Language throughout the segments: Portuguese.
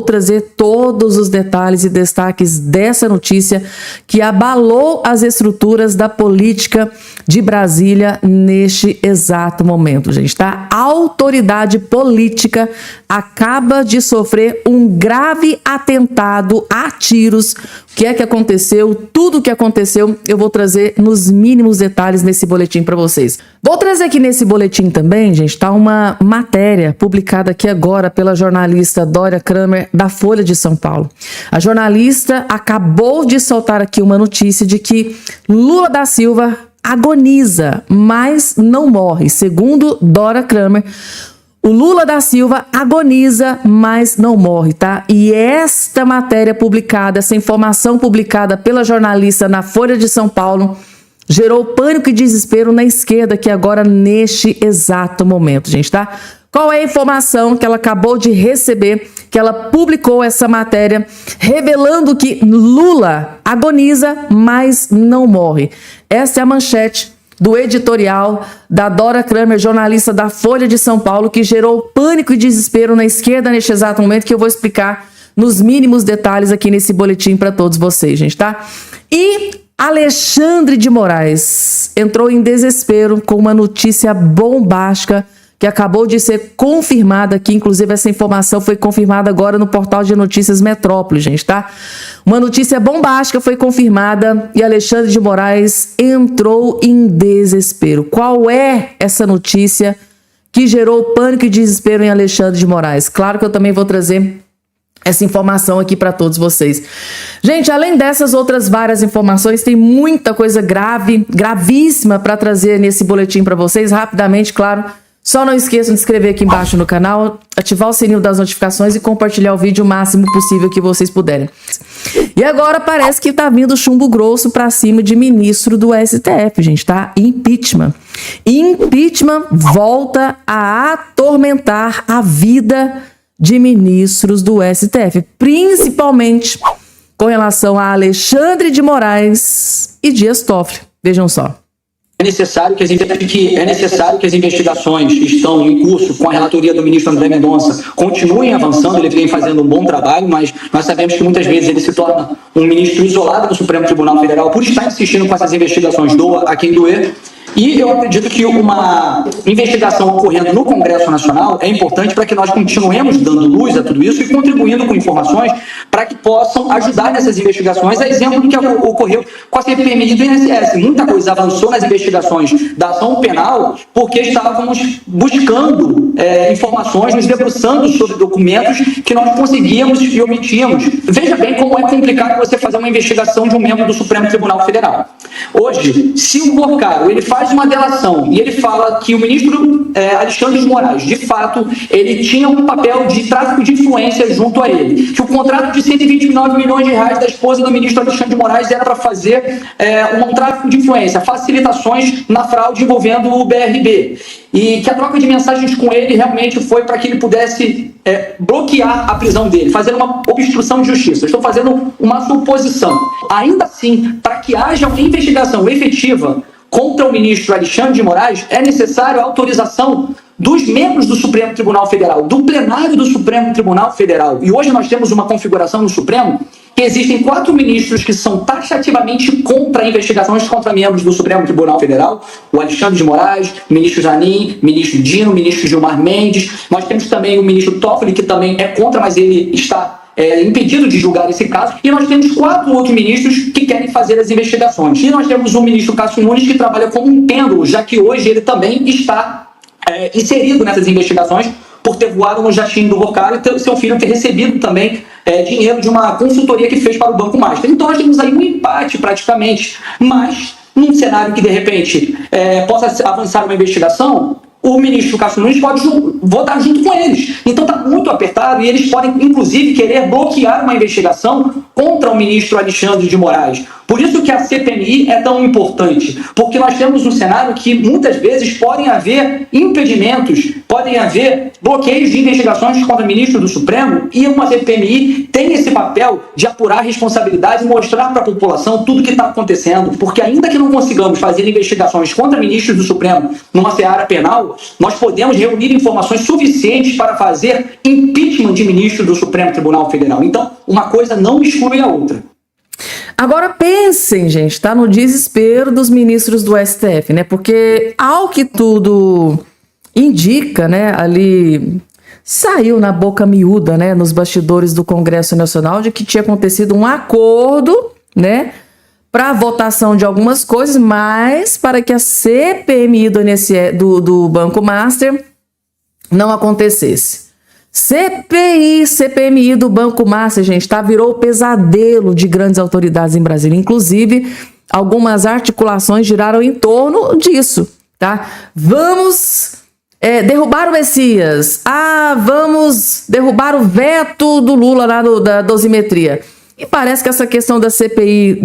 trazer todos os detalhes e destaques dessa notícia que abalou as estruturas da política de Brasília neste exato momento, gente, tá? A autoridade política acaba de sofrer um grave atentado a tiros. O que é que aconteceu? Tudo o que aconteceu eu vou trazer nos mínimos detalhes nesse boletim para vocês. Vou trazer aqui nesse boletim também, gente, tá uma matéria publicada aqui agora pela jornalista Dória Kramer da Folha de São Paulo. A jornalista acabou de soltar aqui uma notícia de que Lula da Silva agoniza, mas não morre. Segundo Dória Kramer, o Lula da Silva agoniza, mas não morre, tá? E esta matéria publicada, essa informação publicada pela jornalista na Folha de São Paulo, gerou pânico e desespero na esquerda aqui agora neste exato momento, gente, tá? Qual é a informação que ela acabou de receber, que ela publicou essa matéria, revelando que Lula agoniza, mas não morre? Essa é a manchete do editorial da Dória Kramer, jornalista da Folha de São Paulo, que gerou pânico e desespero na esquerda neste exato momento, que eu vou explicar nos mínimos detalhes aqui nesse boletim para todos vocês, gente, tá? E Alexandre de Moraes entrou em desespero com uma notícia bombástica que acabou de ser confirmada aqui, inclusive essa informação foi confirmada agora no portal de notícias Metrópole, gente, tá? Uma notícia bombástica foi confirmada e Alexandre de Moraes entrou em desespero. Qual é essa notícia que gerou pânico e desespero em Alexandre de Moraes? Claro que eu também vou trazer essa informação aqui para todos vocês. Gente, além dessas outras várias informações, tem muita coisa gravíssima para trazer nesse boletim para vocês. Rapidamente, claro, só não esqueçam de se inscrever aqui embaixo no canal, ativar o sininho das notificações e compartilhar o vídeo o máximo possível que vocês puderem. E agora parece que tá vindo chumbo grosso para cima de ministro do STF, gente, tá? Impeachment. Impeachment volta a atormentar a vida de ministros do STF, principalmente com relação a Alexandre de Moraes e Dias Toffoli. Vejam só. É necessário que as investigações que estão em curso com a relatoria do ministro André Mendonça continuem avançando. Ele vem fazendo um bom trabalho, mas nós sabemos que muitas vezes ele se torna um ministro isolado do Supremo Tribunal Federal por estar insistindo com essas investigações, doa a quem doer. E eu acredito que uma investigação ocorrendo no Congresso Nacional é importante para que nós continuemos dando luz a tudo isso e contribuindo com informações para que possam ajudar nessas investigações, a exemplo do que ocorreu com a CPMI do INSS. Muita coisa avançou nas investigações da ação penal porque estávamos buscando informações, nos debruçando sobre documentos que nós conseguíamos e omitíamos. Veja bem como é complicado você fazer uma investigação de um membro do Supremo Tribunal Federal. Hoje, se o Porcaro ele faz uma delação e ele fala que o ministro Alexandre de Moraes, de fato, ele tinha um papel de tráfico de influência junto a ele, que o contrato de 129 milhões de reais da esposa do ministro Alexandre de Moraes era para fazer um tráfico de influência, facilitações na fraude envolvendo o BRB, e que a troca de mensagens com ele realmente foi para que ele pudesse bloquear a prisão dele, fazer uma obstrução de justiça. Estou fazendo uma suposição. Ainda assim, para que haja uma investigação efetiva contra o ministro Alexandre de Moraes, é necessário a autorização dos membros do Supremo Tribunal Federal, do plenário do Supremo Tribunal Federal. E hoje nós temos uma configuração no Supremo que existem 4 ministros que são taxativamente contra investigações contra membros do Supremo Tribunal Federal: o Alexandre de Moraes, o ministro Zanin, o ministro Dino, o ministro Gilmar Mendes. Nós temos também o ministro Toffoli, que também é contra, mas ele está impedido de julgar esse caso, e nós temos 4 outros ministros que querem fazer as investigações. E nós temos o ministro Cássio Nunes, que trabalha como um pêndulo, já que hoje ele também está inserido nessas investigações por ter voado no jatinho do Porcaro e seu filho ter recebido também dinheiro de uma consultoria que fez para o Banco Master. Então nós temos aí um empate praticamente, mas num cenário que de repente possa avançar uma investigação, o ministro Cássio Nunes pode votar junto com eles. Então está muito apertado e eles podem, inclusive, querer bloquear uma investigação contra o ministro Alexandre de Moraes. Por isso que a CPMI é tão importante, porque nós temos um cenário que muitas vezes podem haver impedimentos, podem haver bloqueios de investigações contra o ministro do Supremo, e uma CPMI tem esse papel de apurar responsabilidade e mostrar para a população tudo o que está acontecendo, porque ainda que não consigamos fazer investigações contra ministros do Supremo numa seara penal, Federal, nós podemos reunir informações suficientes para fazer impeachment de ministro do Supremo Tribunal Federal. Então, uma coisa não exclui a outra. Agora pensem, gente, tá no desespero dos ministros do STF, né? Porque ao que tudo indica, né, ali saiu na boca miúda, né, nos bastidores do Congresso Nacional de que tinha acontecido um acordo, né, para votação de algumas coisas, mas para que a CPMI do Banco Master não acontecesse. CPMI do Banco Master, gente, virou o pesadelo de grandes autoridades em Brasília. Inclusive, algumas articulações giraram em torno disso, tá? Vamos derrubar o Messias. Vamos derrubar o veto do Lula lá da dosimetria. E parece que essa questão da CPI,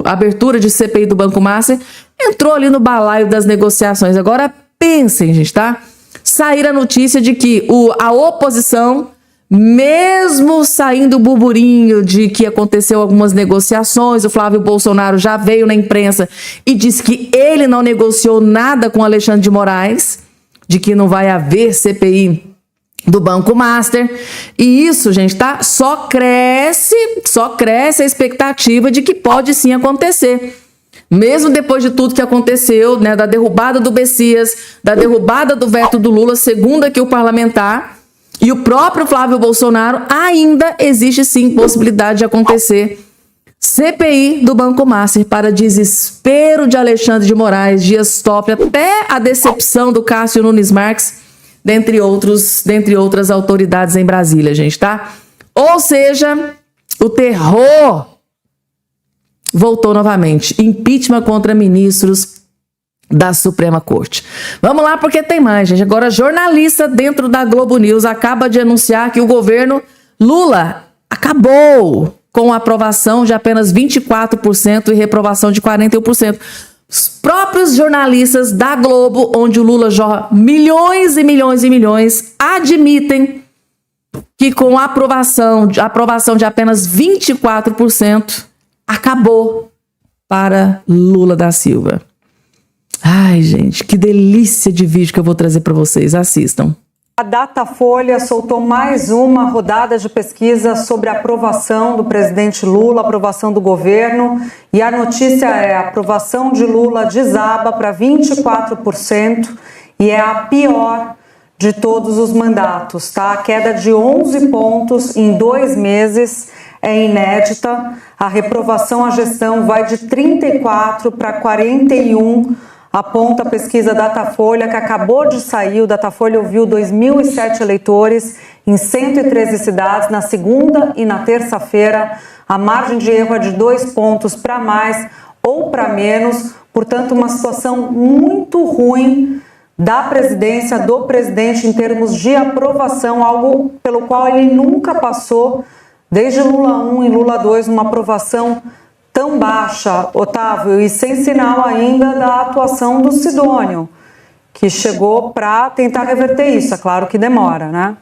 abertura de CPI do Banco Master, entrou ali no balaio das negociações. Agora pensem, gente, tá? Sair a notícia de que a oposição, mesmo saindo o burburinho de que aconteceu algumas negociações, o Flávio Bolsonaro já veio na imprensa e disse que ele não negociou nada com Alexandre de Moraes, de que não vai haver CPI do Banco Master. E isso, gente, tá? Só cresce a expectativa de que pode sim acontecer. Mesmo depois de tudo que aconteceu, né, da derrubada do Messias, da derrubada do veto do Lula, segundo aqui o parlamentar, e o próprio Flávio Bolsonaro, ainda existe sim possibilidade de acontecer CPI do Banco Master, para desespero de Alexandre de Moraes, Dias Toffoli, até a decepção do Cássio Nunes Marques, dentre outras autoridades em Brasília, gente, tá? Ou seja, o terror voltou novamente. Impeachment contra ministros da Suprema Corte. Vamos lá, porque tem mais, gente. Agora, jornalista dentro da Globo News acaba de anunciar que o governo Lula acabou com a aprovação de apenas 24% e reprovação de 41%. Os próprios jornalistas da Globo, onde o Lula jorra milhões e milhões e milhões, admitem que com a aprovação de apenas 24%, acabou para Lula da Silva. Ai, gente, que delícia de vídeo que eu vou trazer para vocês. Assistam. A Datafolha soltou mais uma rodada de pesquisa sobre a aprovação do presidente Lula, aprovação do governo, e a notícia é: a aprovação de Lula desaba para 24% e é a pior de todos os mandatos, tá? A queda de 11 pontos em 2 meses é inédita. A reprovação à gestão vai de 34 para 41, aponta a pesquisa Datafolha, que acabou de sair. O Datafolha ouviu 2.007 eleitores em 113 cidades na segunda e na terça-feira. A margem de erro é de 2 pontos para mais ou para menos, portanto, uma situação muito ruim da presidência, do presidente, em termos de aprovação, algo pelo qual ele nunca passou desde Lula 1 e Lula 2, uma aprovação tão baixa, Otávio, e sem sinal ainda da atuação do Sidônio, que chegou para tentar reverter isso. É claro que demora, né?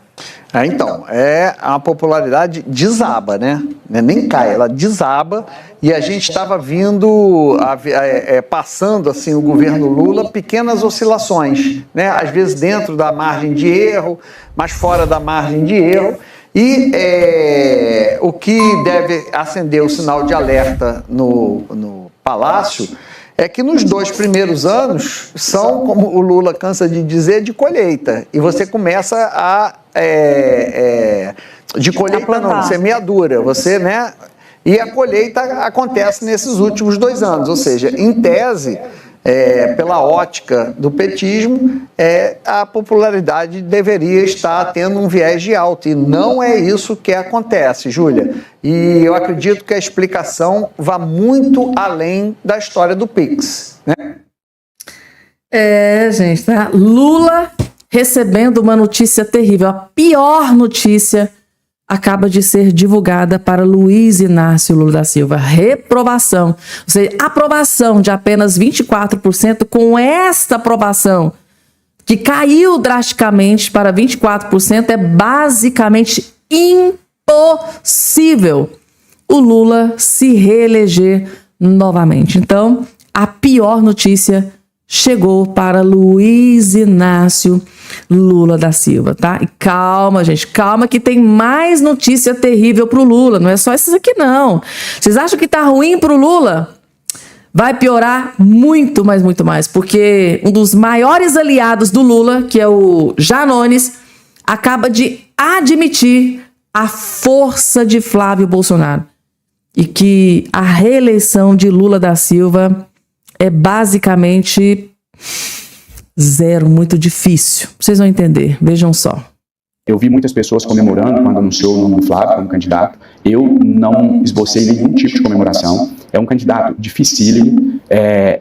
Então, a popularidade desaba, né? Nem cai, ela desaba, e a gente estava passando assim, o governo Lula, pequenas oscilações, né? Às vezes dentro da margem de erro, mas fora da margem de erro. E o que deve acender o sinal de alerta no Palácio é que nos 2 primeiros anos são, como o Lula cansa de dizer, de colheita. E você começa de colheita não, de semeadura. Você, né? E a colheita acontece nesses últimos 2 anos. Ou seja, em tese, pela ótica do petismo, a popularidade deveria estar tendo um viés de alta, e não é isso que acontece, Júlia. E eu acredito que a explicação vá muito além da história do Pix, né? Gente, tá? Lula recebendo uma notícia terrível. A pior notícia acaba de ser divulgada para Luiz Inácio Lula da Silva. Reprovação. Ou seja, aprovação de apenas 24%. Com esta aprovação, que caiu drasticamente para 24%, é basicamente impossível o Lula se reeleger novamente. Então, a pior notícia chegou para Luiz Inácio Lula da Silva, tá? E calma, gente, calma que tem mais notícia terrível pro Lula, não é só essas aqui não. Vocês acham que tá ruim pro Lula? Vai piorar muito, mas muito mais, porque um dos maiores aliados do Lula, que é o Janones, acaba de admitir a força de Flávio Bolsonaro e que a reeleição de Lula da Silva é basicamente zero, muito difícil. Vocês vão entender, vejam só. Eu vi muitas pessoas comemorando quando anunciou o nome do Flávio como candidato. Eu não esbocei nenhum tipo de comemoração. É um candidato dificílimo, é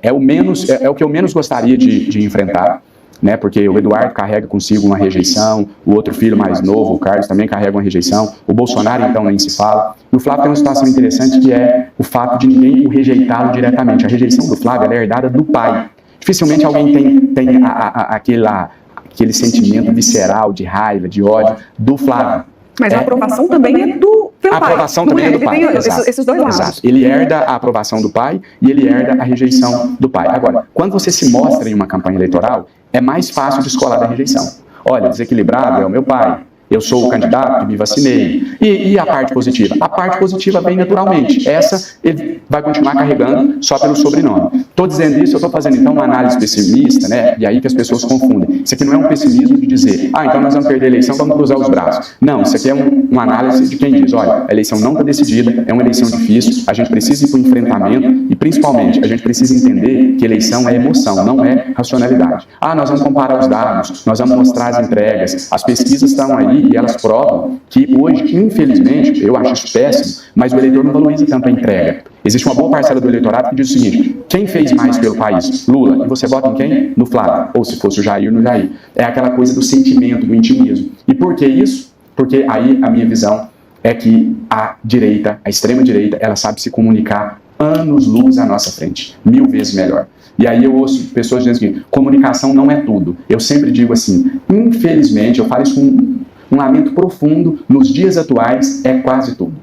o que eu menos gostaria de enfrentar, né? Porque o Eduardo carrega consigo uma rejeição, o outro filho mais novo, o Carlos, também carrega uma rejeição, o Bolsonaro, então, nem se fala. E o Flávio tem uma situação interessante que é o fato de ninguém o rejeitá-lo diretamente. A rejeição do Flávio ela é herdada do pai. Dificilmente alguém tem aquele sentimento visceral de raiva, de ódio do Flávio. Mas a aprovação também é do pai. A aprovação também é do pai. Esses dois lados. Exato. Ele herda a aprovação do pai e ele herda a rejeição do pai. Agora, quando você se mostra em uma campanha eleitoral, é mais fácil descolar da rejeição. Olha, desequilibrado é o meu pai. Eu sou o candidato que me vacinei. E a parte positiva? A parte positiva vem naturalmente. Essa ele vai continuar carregando só pelo sobrenome. Estou dizendo isso, eu estou fazendo então uma análise pessimista, né? E aí que as pessoas confundem. Isso aqui não é um pessimismo de dizer, então nós vamos perder a eleição, vamos cruzar os braços. Não, isso aqui é uma análise de quem diz, olha, a eleição não está decidida, é uma eleição difícil, a gente precisa ir para o enfrentamento e principalmente a gente precisa entender que eleição é emoção, não é racionalidade. Nós vamos comparar os dados, nós vamos mostrar as entregas, as pesquisas estão aí e elas provam que hoje, infelizmente, eu acho isso péssimo, mas o eleitor não valoriza tanto a entrega. Existe uma boa parcela do eleitorado que diz o seguinte, quem fez mais pelo país? Lula. E você vota em quem? No Flávio. Ou se fosse o Jair, no Jair. É aquela coisa do sentimento, do intimismo. E por que isso? Porque aí a minha visão é que a direita, a extrema-direita, ela sabe se comunicar anos-luz à nossa frente. 1000 vezes melhor. E aí eu ouço pessoas dizendo que comunicação não é tudo. Eu sempre digo assim, infelizmente, eu falo isso com um lamento profundo, nos dias atuais, é quase tudo.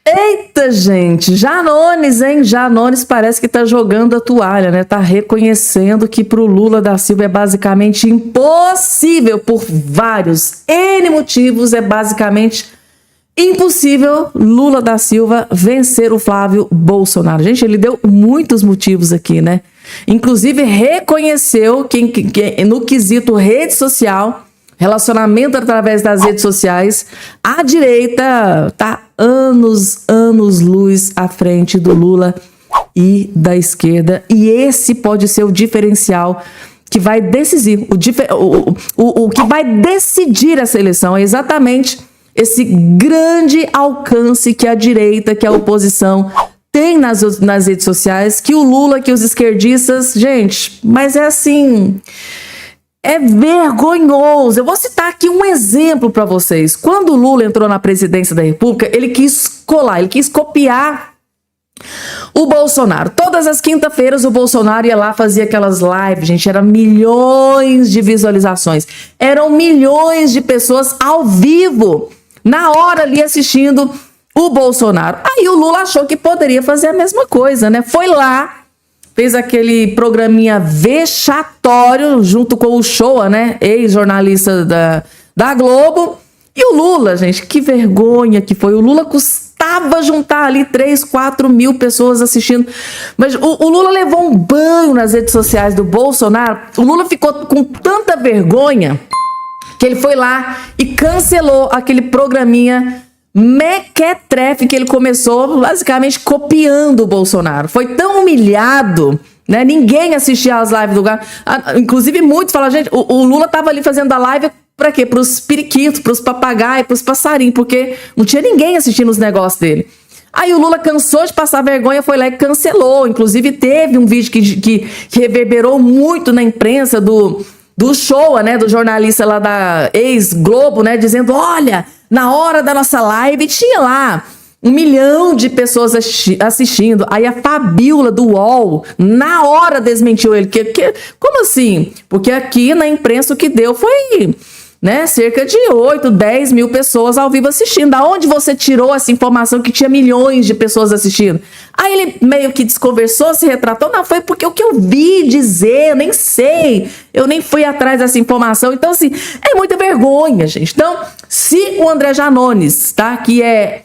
Eita, gente, Janones, hein? Janones parece que tá jogando a toalha, né? Tá reconhecendo que pro Lula da Silva é basicamente impossível, por vários N motivos, é basicamente impossível Lula da Silva vencer o Flávio Bolsonaro. Gente, ele deu muitos motivos aqui, né? Inclusive reconheceu que no quesito rede social, relacionamento através das redes sociais, a direita tá anos-luz à frente do Lula e da esquerda. E esse pode ser o diferencial que vai decidir. O que vai decidir essa eleição é exatamente esse grande alcance que a direita, que a oposição tem nas redes sociais, que o Lula, que os esquerdistas... Gente, mas é assim... É vergonhoso. Eu vou citar aqui um exemplo para vocês. Quando o Lula entrou na presidência da República, ele quis colar, ele quis copiar o Bolsonaro. Todas as quinta-feiras o Bolsonaro ia lá, fazia aquelas lives, gente, eram milhões de visualizações. Eram milhões de pessoas ao vivo, na hora ali assistindo o Bolsonaro. Aí o Lula achou que poderia fazer a mesma coisa, né? Foi lá, fez aquele programinha vexatório junto com o Shoa, né? Ex-jornalista da Globo. E o Lula, gente, que vergonha que foi. O Lula custava juntar ali 3, 4 mil pessoas assistindo. Mas o Lula levou um banho nas redes sociais do Bolsonaro. O Lula ficou com tanta vergonha que ele foi lá e cancelou aquele programinha mequetrefe que ele começou basicamente copiando o Bolsonaro. Foi tão humilhado, né? Ninguém assistia às lives do cara. Inclusive muitos falaram, gente, o Lula tava ali fazendo a live para quê? Para os periquitos, para os papagaios, para os passarinhos, porque não tinha ninguém assistindo os negócios dele. Aí o Lula cansou de passar vergonha, foi lá e cancelou. Inclusive teve um vídeo que reverberou muito na imprensa do Shoa, né? Do jornalista lá da ex-Globo, né? Dizendo, olha, na hora da nossa live tinha lá 1 milhão de pessoas assistindo. Aí a Fabíola do UOL, na hora desmentiu ele. Como assim? Porque aqui na imprensa o que deu foi né? Cerca de 8, 10 mil pessoas ao vivo assistindo. Da onde você tirou essa informação que tinha milhões de pessoas assistindo? Aí ele meio que desconversou, se retratou. Não, foi porque o que eu vi dizer, eu nem sei. Eu nem fui atrás dessa informação. Então, assim, é muita vergonha, gente. Então, se o André Janones, tá? Que é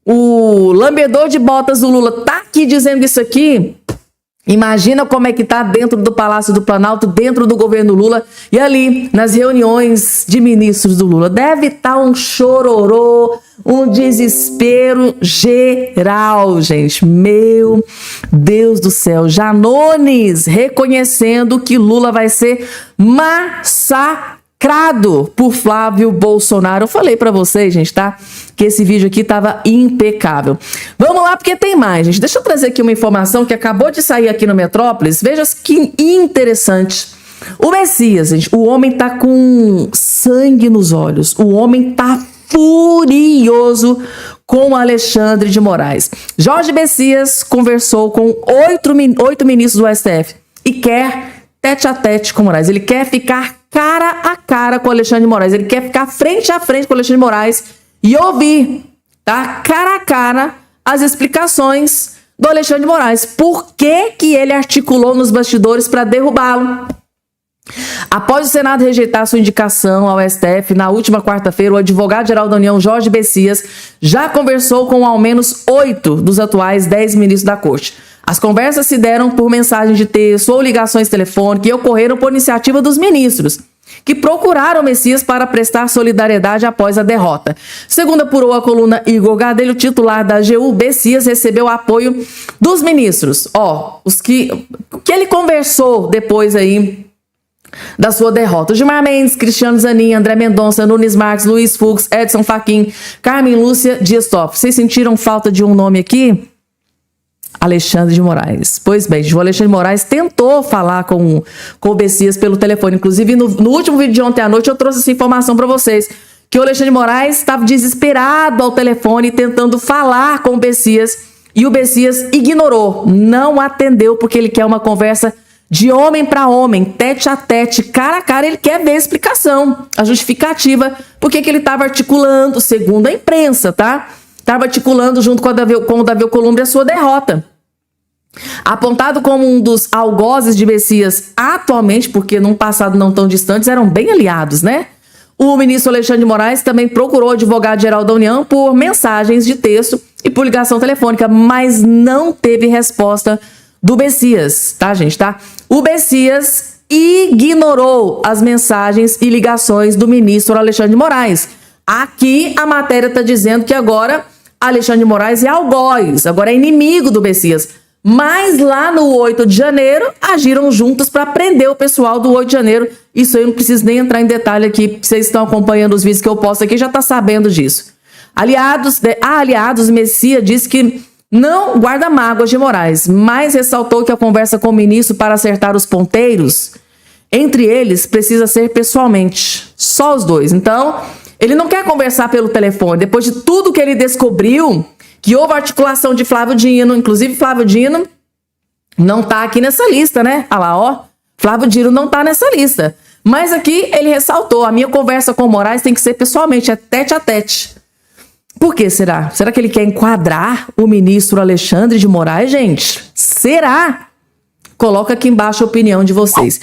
o lambedor de botas do Lula, tá aqui dizendo isso aqui, imagina como é que tá dentro do Palácio do Planalto, dentro do governo Lula e ali nas reuniões de ministros do Lula. Deve estar um chororô, um desespero geral, gente. Meu Deus do céu. Janones reconhecendo que Lula vai ser massacrado por Flávio Bolsonaro. Eu falei pra vocês, gente, tá? Que esse vídeo aqui tava impecável. Vamos lá, porque tem mais, gente. Deixa eu trazer aqui uma informação que acabou de sair aqui no Metrópolis. Veja que interessante. O Messias, gente, o homem tá com sangue nos olhos. O homem tá furioso com Alexandre de Moraes. Jorge Messias conversou com 8 ministros do STF e quer tete a tete com Moraes. Ele quer ficar cara a cara com Alexandre de Moraes. Ele quer ficar frente a frente com Alexandre de Moraes e ouvir, tá? Cara a cara, as explicações do Alexandre de Moraes. Por que que ele articulou nos bastidores para derrubá-lo? Após o Senado rejeitar sua indicação ao STF, na última quarta-feira, o advogado-geral da União, Jorge Messias, já conversou com ao menos 8 dos atuais 10 ministros da Corte. As conversas se deram por mensagem de texto ou ligações telefônicas e ocorreram por iniciativa dos ministros, que procuraram Messias para prestar solidariedade após a derrota. Segundo apurou a coluna Igor Gadelho, o titular da AGU, Messias recebeu apoio dos ministros. O que ele conversou depois aí da sua derrota. Gilmar Mendes, Cristiano Zanin, André Mendonça, Nunes Marques, Luiz Fux, Edson Fachin, Carmen Lúcia, Dias Toffoli. Vocês sentiram falta de um nome aqui? Alexandre de Moraes. Pois bem, o Alexandre de Moraes tentou falar com o Messias pelo telefone. Inclusive, no último vídeo de ontem à noite, eu trouxe essa informação para vocês, que o Alexandre de Moraes estava desesperado ao telefone, tentando falar com o Messias, e o Messias ignorou, não atendeu, porque ele quer uma conversa de homem para homem, tete a tete, cara a cara. Ele quer ver a explicação, a justificativa, porque que ele estava articulando, segundo a imprensa, tá? Estava articulando junto com o Davi Alcolumbre a sua derrota. Apontado como um dos algozes de Messias atualmente, porque num passado não tão distante eram bem aliados, né? O ministro Alexandre de Moraes também procurou o advogado-geral da União por mensagens de texto e por ligação telefônica, mas não teve resposta do Messias, tá, gente, tá? O Messias ignorou as mensagens e ligações do ministro Alexandre de Moraes. Aqui a matéria está dizendo que agora Alexandre de Moraes é algoz, agora é inimigo do Messias. Mas lá no 8 de janeiro, agiram juntos para prender o pessoal do 8 de janeiro. Isso aí eu não preciso nem entrar em detalhe aqui, vocês estão acompanhando os vídeos que eu posto aqui, já está sabendo disso. Aliados, Messias disse que não guarda mágoas de Moraes, mas ressaltou que a conversa com o ministro para acertar os ponteiros, entre eles, precisa ser pessoalmente, só os dois. Então, ele não quer conversar pelo telefone, depois de tudo que ele descobriu, que houve articulação de Flávio Dino, inclusive Flávio Dino não tá aqui nessa lista, né? Olha lá, ó, Flávio Dino não tá nessa lista. Mas aqui ele ressaltou, a minha conversa com o Moraes tem que ser pessoalmente, é tete a tete. Por que será? Será que ele quer enquadrar o ministro Alexandre de Moraes, gente? Será? Coloca aqui embaixo a opinião de vocês.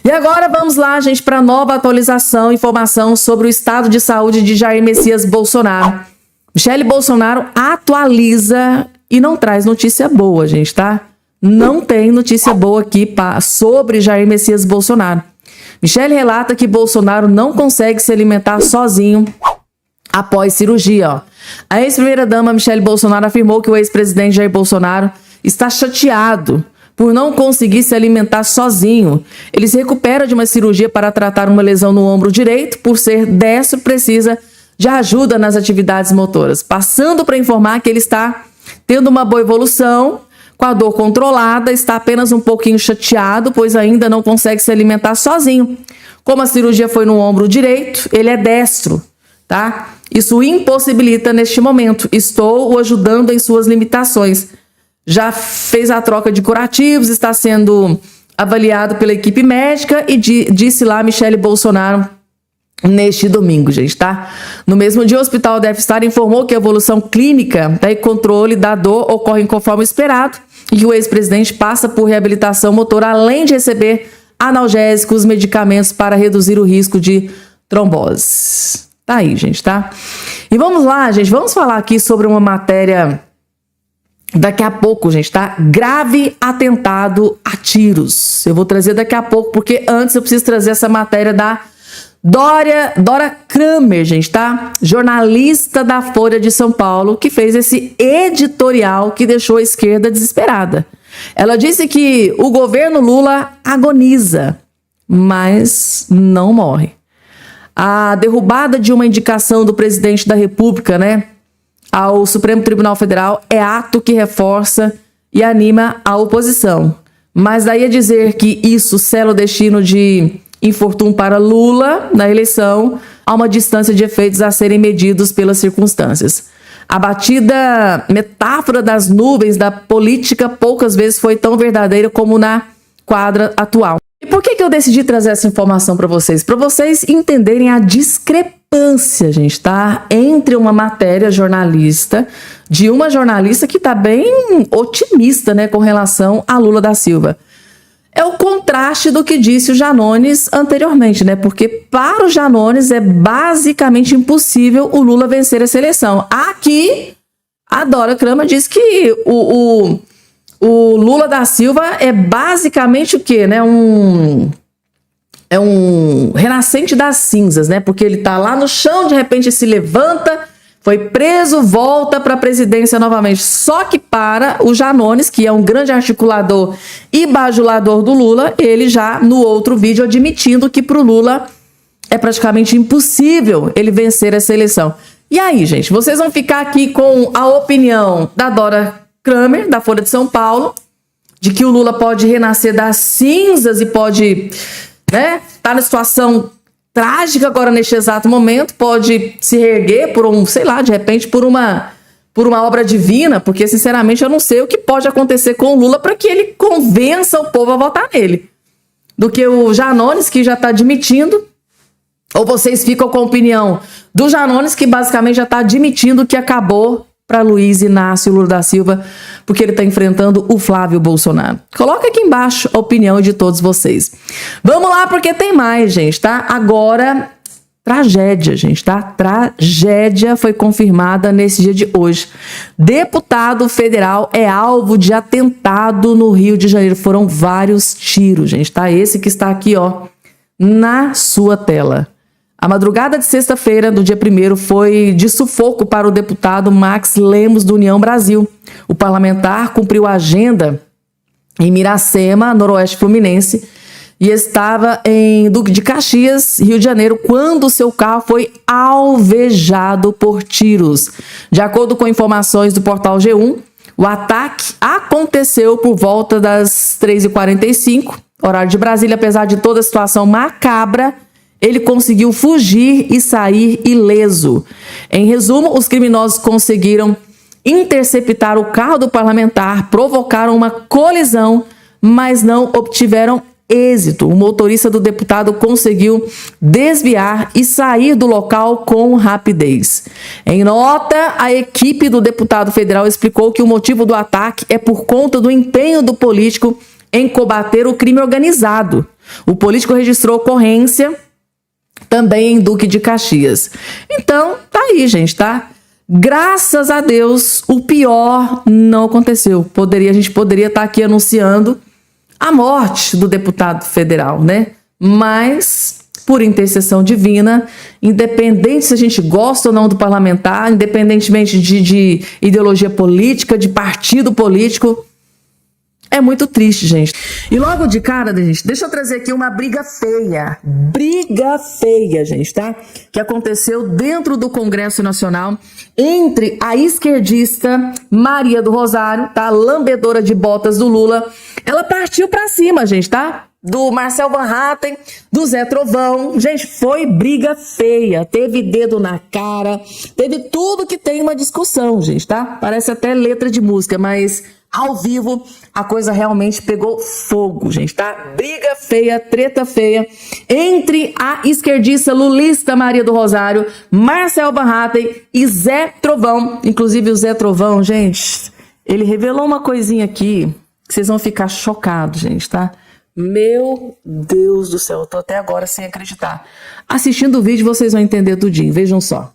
E agora vamos lá, gente, para nova atualização, informação sobre o estado de saúde de Jair Messias Bolsonaro. Michele Bolsonaro atualiza e não traz notícia boa, gente, tá? Não tem notícia boa aqui sobre Jair Messias Bolsonaro. Michele relata que Bolsonaro não consegue se alimentar sozinho após cirurgia, ó. A ex-primeira-dama Michele Bolsonaro afirmou que o ex-presidente Jair Bolsonaro está chateado por não conseguir se alimentar sozinho. Ele se recupera de uma cirurgia para tratar uma lesão no ombro direito. Por ser destro, precisa de ajuda nas atividades motoras. Passando para informar que ele está tendo uma boa evolução, com a dor controlada, está apenas um pouquinho chateado, pois ainda não consegue se alimentar sozinho. Como a cirurgia foi no ombro direito, ele é destro, tá? Isso o impossibilita neste momento. Estou o ajudando em suas limitações. Já fez a troca de curativos, está sendo avaliado pela equipe médica e disse lá Michele Bolsonaro neste domingo, gente, tá? No mesmo dia, o Hospital Death Star informou que a evolução clínica e controle da dor ocorrem conforme esperado e que o ex-presidente passa por reabilitação motora, além de receber analgésicos, medicamentos para reduzir o risco de trombose. Tá aí, gente, tá? E vamos lá, gente, vamos falar aqui sobre uma matéria daqui a pouco, gente, tá? Grave atentado a tiros. Eu vou trazer daqui a pouco, porque antes eu preciso trazer essa matéria da Dora Kramer, gente, tá? Jornalista da Folha de São Paulo, que fez esse editorial que deixou a esquerda desesperada. Ela disse que o governo Lula agoniza, mas não morre. A derrubada de uma indicação do presidente da República, né, ao Supremo Tribunal Federal é ato que reforça e anima a oposição. Mas daí a dizer que isso sela o destino de infortúnio para Lula na eleição, há uma distância de efeitos a serem medidos pelas circunstâncias. A batida metáfora das nuvens da política poucas vezes foi tão verdadeira como na quadra atual. E por que eu decidi trazer essa informação para vocês? Para vocês entenderem a discrepância, gente, tá? Entre uma matéria jornalista, de uma jornalista que está bem otimista, né, com relação a Lula da Silva. É o contraste do que disse o Janones anteriormente, né? Porque para o Janones é basicamente impossível o Lula vencer essa eleição. Aqui, a Dora Kramer diz que o Lula da Silva é basicamente o quê, né? É um renascente das cinzas, né? Porque ele tá lá no chão, de repente se levanta, foi preso, volta para a presidência novamente. Só que para o Janones, que é um grande articulador e bajulador do Lula, ele já no outro vídeo admitindo que para o Lula é praticamente impossível ele vencer essa eleição. E aí, gente, vocês vão ficar aqui com a opinião da Dora Kramer, da Folha de São Paulo, de que o Lula pode renascer das cinzas e pode, né, tá na situação trágica agora neste exato momento, pode se reerguer por sei lá, de repente por uma obra divina, porque sinceramente eu não sei o que pode acontecer com o Lula para que ele convença o povo a votar nele. Do que o Janones, que já está admitindo, ou vocês ficam com a opinião do Janones, que basicamente já está admitindo que acabou para Luiz Inácio Lula da Silva, porque ele está enfrentando o Flávio Bolsonaro. Coloca aqui embaixo a opinião de todos vocês. Vamos lá, porque tem mais, gente, tá? Agora, tragédia, gente, tá? Tragédia foi confirmada nesse dia de hoje. Deputado federal é alvo de atentado no Rio de Janeiro. Foram vários tiros, gente, tá? Esse que está aqui, ó, na sua tela. A madrugada de sexta-feira, do dia 1º, foi de sufoco para o deputado Max Lemos, do União Brasil. O parlamentar cumpriu a agenda em Miracema, noroeste fluminense, e estava em Duque de Caxias, Rio de Janeiro, quando seu carro foi alvejado por tiros. De acordo com informações do portal G1, o ataque aconteceu por volta das 3h45, horário de Brasília. Apesar de toda a situação macabra, ele conseguiu fugir e sair ileso. Em resumo, os criminosos conseguiram interceptar o carro do parlamentar, provocaram uma colisão, mas não obtiveram êxito. O motorista do deputado conseguiu desviar e sair do local com rapidez. Em nota, a equipe do deputado federal explicou que o motivo do ataque é por conta do empenho do político em combater o crime organizado. O político registrou ocorrência também em Duque de Caxias. Então, tá aí, gente, tá? Graças a Deus, o pior não aconteceu. A gente poderia estar aqui anunciando a morte do deputado federal, né? Mas, por intercessão divina, independente se a gente gosta ou não do parlamentar, independentemente de ideologia política, de partido político, é muito triste, gente. E logo de cara, gente, deixa eu trazer aqui uma briga feia, gente, tá? Que aconteceu dentro do Congresso Nacional entre a esquerdista Maria do Rosário, tá? Lambedora de botas do Lula. Ela partiu pra cima, gente, tá? do Marcel Van Hatten, do Zé Trovão. Gente, foi briga feia. Teve dedo na cara, teve tudo que tem uma discussão, gente, tá? Parece até letra de música, mas ao vivo a coisa realmente pegou fogo, gente, tá? Briga feia, treta feia entre a esquerdista lulista Maria do Rosário, Marcel Van Hatten e Zé Trovão. Inclusive o Zé Trovão, gente, ele revelou uma coisinha aqui que vocês vão ficar chocados, gente, tá? Meu Deus do céu, eu tô até agora sem acreditar. Assistindo o vídeo vocês vão entender tudinho, vejam só.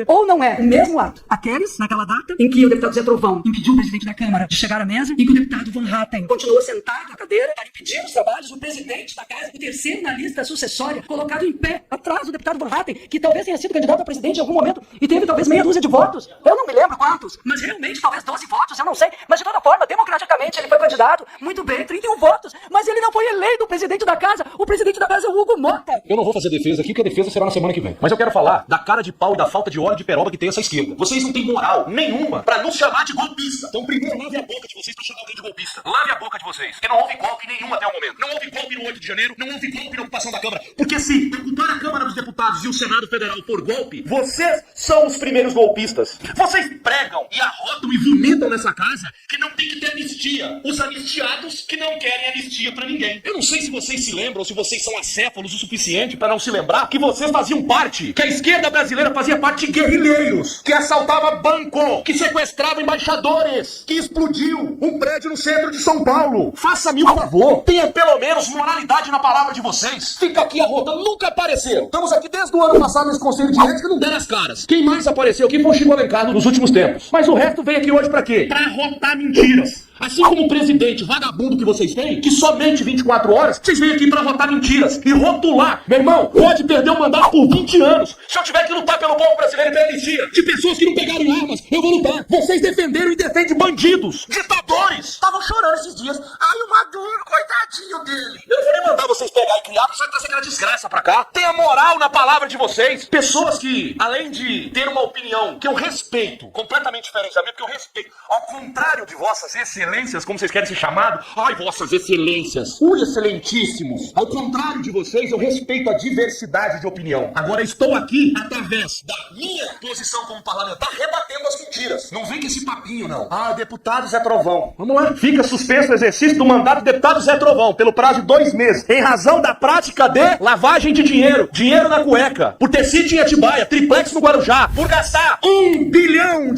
Ou não é o mesmo ato? Aqueles, naquela data, em que o deputado Zé Trovão impediu o presidente da Câmara de chegar à mesa e que o deputado Van Hatten continuou sentado na cadeira para impedir os trabalhos do presidente da casa, o terceiro na lista sucessória, colocado em pé atrás do deputado Van Hatten, que talvez tenha sido candidato a presidente em algum momento e teve talvez meia dúzia de votos. Eu não me lembro quantos, mas realmente talvez 12 votos, eu não sei. Mas de toda forma, democraticamente ele foi candidato, muito bem, 31 votos, mas ele não foi eleito o presidente da casa. O presidente da casa é o Hugo Mota. Eu não vou fazer defesa aqui, porque a defesa será na semana que vem. Mas eu quero falar da cara de pau e da falta de óleo de peroba que tem essa esquerda. Vocês não têm moral nenhuma pra nos chamar de golpista. Então primeiro lave a boca de vocês pra chamar alguém de golpista. Lave a boca de vocês. Porque não houve golpe nenhum até o momento. Não houve golpe no 8 de janeiro, não houve golpe na ocupação da Câmara. Porque se ocupar a Câmara dos Deputados e o Senado Federal por golpe, vocês são os primeiros golpistas. Vocês pregam e arrotam e vomitam nessa casa que não tem que ter anistia. Os anistiados que não querem anistia pra ninguém. Eu não sei se vocês se lembram ou se vocês são acéfalos o suficiente pra não se lembrar que vocês faziam parte, que a esquerda brasileira fazia parte de guerrilheiros, que assaltava banco, que sequestrava embaixadores, que explodiu um prédio no centro de São Paulo. Faça-me um favor, tenha pelo menos moralidade na palavra de vocês. Fica aqui arrotando, nunca apareceram. Estamos aqui desde o ano passado nesse Conselho de Ética, não deram as caras. Quem mais apareceu aqui foi o Chico Alencar nos últimos tempos. Mas o resto veio aqui hoje pra quê? Pra arrotar mentiras. Assim como o presidente vagabundo que vocês têm, que somente 24 horas, vocês vêm aqui pra votar mentiras e rotular. Meu irmão, pode perder o mandato por 20 anos. Se eu tiver que lutar pelo povo brasileiro e pela anistia de pessoas que não pegaram armas, eu vou lutar. Vocês defenderam e defendem bandidos, ditadores. Estavam chorando esses dias. Ai, o Maduro, coitadinho dele. Eu não vou nem mandar vocês pegar e criar, porque vai trazer aquela desgraça pra cá. Tenha moral na palavra de vocês. Pessoas que, além de ter uma opinião que eu respeito, completamente diferente da minha, porque eu respeito, ao contrário de vossas excelências, como vocês querem ser chamados, ai, vossas excelências, excelentíssimos. Ao contrário de vocês, eu respeito a diversidade de opinião. Agora estou aqui, através da minha posição como parlamentar, rebatendo as mentiras. Não vem com esse papinho, não. Ah, deputado Zé Trovão. Vamos lá. Fica suspenso o exercício do mandato do deputado Zé Trovão, pelo prazo de 2 meses, em razão da prática de lavagem de dinheiro, dinheiro na cueca, por ter sítio em Atibaia, triplex no Guarujá, por gastar R$1 bilhão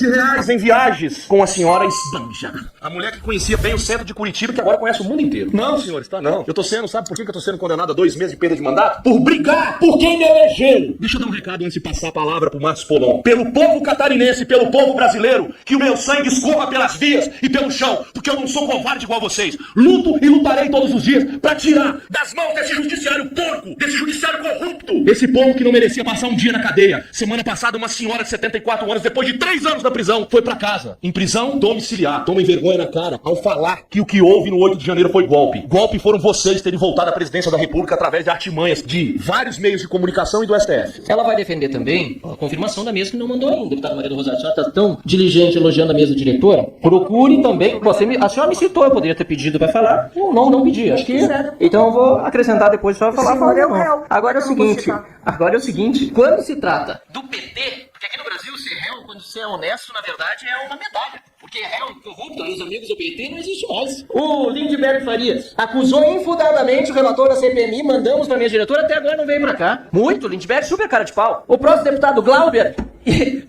em viagens com a senhora Esbanja. A mulher que conhecia bem o centro de Curitiba, que agora conhece o mundo inteiro. Não, senhores, tá não. Eu tô sendo, sabe por que eu tô sendo condenado a 2 meses de perda de mandato? Por brigar por quem me elegeu. Deixa eu dar um recado antes de passar a palavra pro Márcio Polon. Pelo povo catarinense, pelo povo brasileiro, que o meu sangue escorra pelas vias e pelo chão, porque eu não sou covarde igual vocês. Luto e lutarei todos os dias pra tirar das mãos desse judiciário porco, desse judiciário corrupto, esse povo que não merecia passar um dia na cadeia. Semana passada, uma senhora de 74 anos, depois de 3 anos na prisão, foi pra casa. Em prisão domiciliar. Tomem vergonha na cara ao falar que o que houve no 8 de janeiro foi golpe. Golpe foram vocês terem voltado à presidência da República através de artimanhas de vários meios de comunicação e do STF. Ela vai defender também a confirmação da mesa que não mandou ainda. Deputada Maria do Rosário, a senhora está tão diligente elogiando a mesa diretora. Procure também. A senhora me citou, eu poderia ter pedido para falar. Não pedi. Acho que. Então eu vou acrescentar depois só falar. Agora é o seguinte. Quando se trata do PT, porque aqui no Brasil ser réu, quando você é honesto, na verdade é uma medalha. Porque réu, corrupto, os amigos do PT não existe mais. O Lindbergh Farias acusou infundadamente o relator da CPMI, mandamos pra minha diretora, até agora não veio pra cá. Muito, Lindbergh, super cara de pau. O próximo deputado Glauber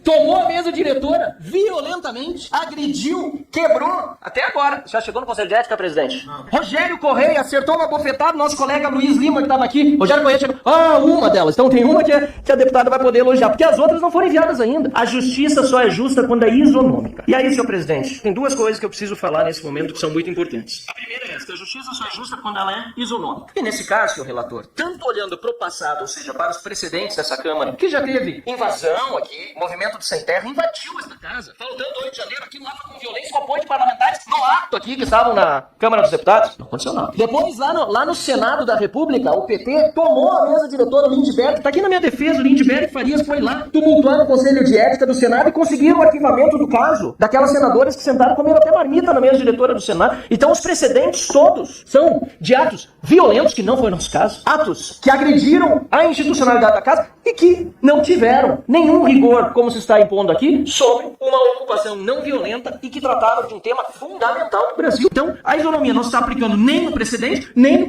tomou a mesa diretora violentamente, agrediu, quebrou. Até agora. Já chegou no Conselho de Ética, presidente? Não. Rogério Correia acertou uma bofetada, nosso colega Luiz Lima, que estava aqui. Rogério Correia chegou. Uma delas. Então tem uma que a deputada vai poder elogiar, porque as outras não foram enviadas ainda. A justiça só é justa quando é isonômica. E aí, senhor presidente, tem 2 coisas que eu preciso falar nesse momento que são muito importantes. A primeira é essa, a justiça só é justa quando ela é isonômica. E nesse caso, senhor relator, tanto olhando para o passado, ou seja, para os precedentes dessa Câmara, que já teve invasão aqui, movimento de sem terra, invadiu esta casa. Faltando 8 de janeiro, aquilo lá foi com violência, com apoio de parlamentares no ar. quatro aqui que estavam na Câmara dos Deputados? Não aconteceu nada. Depois, lá no Senado da República, o PT tomou a mesa diretora, o Lindbergh, tá aqui na minha defesa, o Lindbergh Farias foi lá, tumultuando o Conselho de Ética do Senado e conseguiram o arquivamento do caso daquelas senadoras que sentaram comeram até marmita na mesa diretora do Senado. Então os precedentes todos são de atos violentos, que não foi o nosso caso, atos que agrediram a institucionalidade da casa e que não tiveram nenhum rigor, como se está impondo aqui, sobre uma ocupação não violenta e que tratava de um tema fundamental para o Brasil. Então, a isonomia não se está aplicando nem no precedente, nem no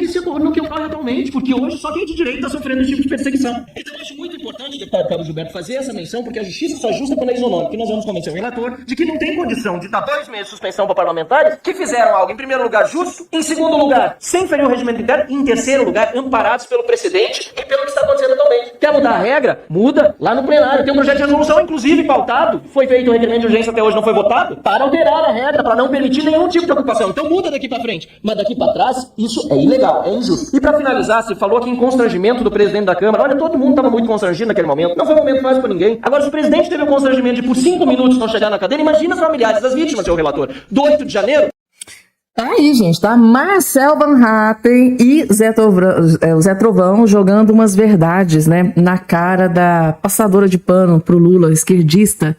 que ocorre atualmente, porque hoje só quem é de direito está sofrendo esse tipo de perseguição. Então, eu acho muito importante, deputado Carlos Gilberto, fazer essa menção, porque a justiça só justa quando é isonômica, e nós vamos convencer o relator de que não tem condição de dar 2 meses de suspensão para parlamentares que fizeram algo, em primeiro lugar, justo, em segundo lugar, sem ferir o regimento interno, e em terceiro lugar, amparados pelo precedente e pelo que está acontecendo atualmente. Quer mudar a regra? Muda lá no plenário. Tem um projeto de resolução, inclusive, pautado, foi feito um requerimento de urgência, até hoje não foi votado, para alterar a regra, para não permitir nenhum tipo de ocupação. Então muda daqui para frente. Mas daqui para trás, isso é ilegal, é injusto. E para finalizar, você falou aqui em constrangimento do presidente da Câmara. Olha, todo mundo estava muito constrangido naquele momento. Não foi um momento fácil para ninguém. Agora, se o presidente teve o constrangimento de por 5 minutos não chegar na cadeira, imagina os familiares das vítimas, seu relator. Do 8 de janeiro, Tá aí, gente, tá? Marcel Van Hatten e o Zé Trovão jogando umas verdades, né, na cara da passadora de pano pro Lula, esquerdista,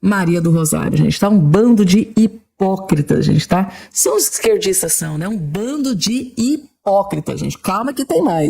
Maria do Rosário, gente. Tá um bando de hipócritas, gente, tá? São os esquerdistas, são, né? Um bando de hipócritas, gente. Calma que tem mais.